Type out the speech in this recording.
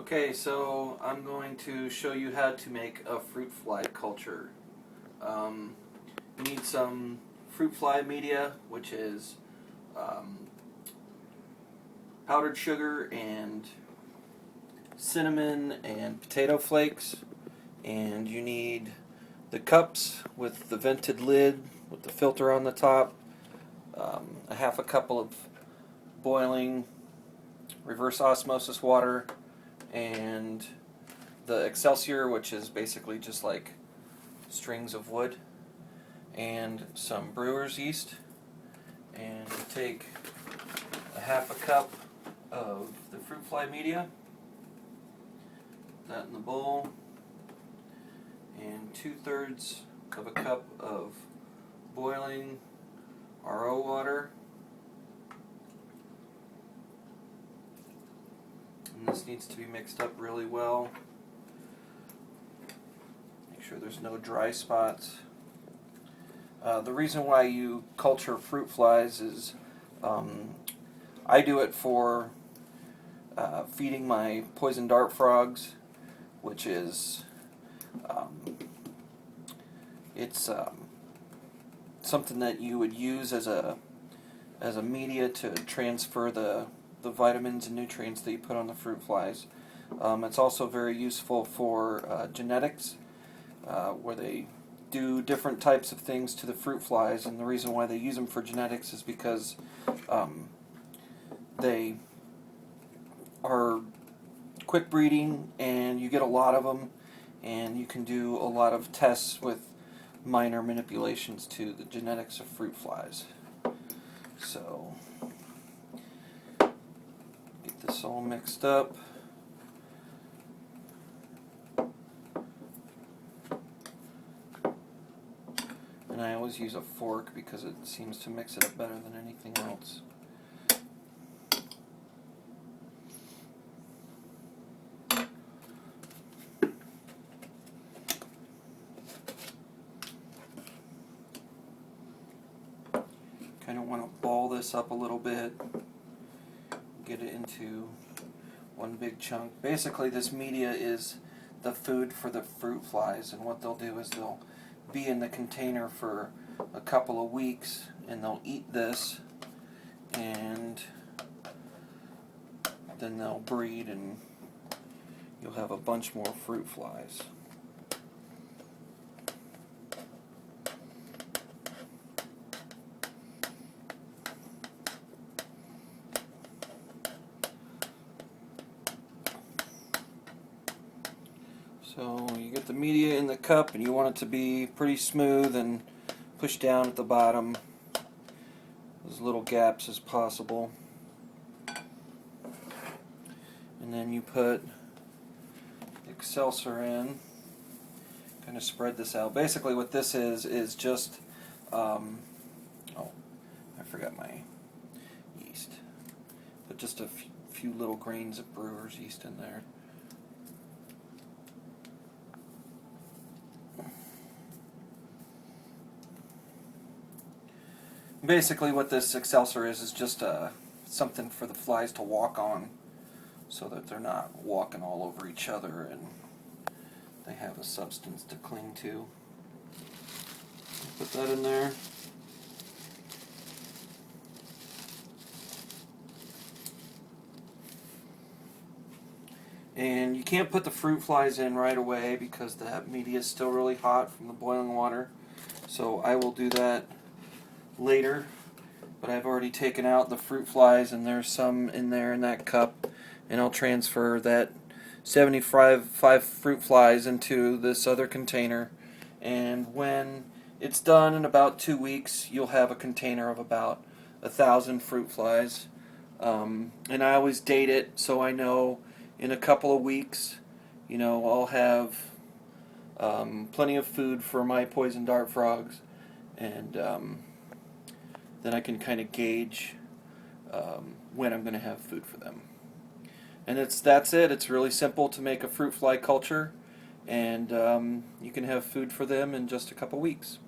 Okay, so I'm going to show you how to make a fruit fly culture. Um, you need some fruit fly media, which is um, powdered sugar and cinnamon and potato flakes, and you need the cups with the vented lid with the filter on the top, a half a cup of boiling reverse osmosis water, and the Excelsior, which is basically just like strings of wood, and some brewer's yeast. And you take a half a cup of the fruit fly media, put that in the bowl, and 2/3 of a cup of boiling RO water. And this needs to be mixed up really well. Make sure there's no dry spots. The reason why you culture fruit flies is I do it for feeding my poison dart frogs, which is it's something that you would use as a media to transfer the vitamins and nutrients that you put on the fruit flies. It's also very useful for genetics, where they do different types of things to the fruit flies, and the reason why they use them for genetics is because they are quick breeding and you get a lot of them, and you can do a lot of tests with minor manipulations to the genetics of fruit flies. So get this all mixed up. And I always use a fork because it seems to mix it up better than anything else. Kind of want to ball this up a little bit, get it into one big chunk. Basically, this media is the food for the fruit flies, and what they'll do is they'll be in the container for a couple of weeks, and they'll eat this, and then they'll breed, and you'll have a bunch more fruit flies. So you get the media in the cup, and you want it to be pretty smooth and push down at the bottom as little gaps as possible. And then you put Excelsior in, kind of spread this out. Basically what this is just, oh, I forgot my yeast. Put just a few little grains of brewer's yeast in there. Basically what this Excelsior is just something for the flies to walk on, so that they're not walking all over each other and they have a substance to cling to. Put that in there. And you can't put the fruit flies in right away because that media is still really hot from the boiling water. So I will do that later, but I've already taken out the fruit flies, and there's some in there in that cup, and I'll transfer that 75 fruit flies into this other container, and when it's done in about 2 weeks, you'll have a container of about 1,000 fruit flies. And I always date it so I know in a couple of weeks, I'll have plenty of food for my poison dart frogs, and then I can kind of gauge when I'm going to have food for them. And that's it. It's really simple to make a fruit fly culture, and you can have food for them in just a couple weeks.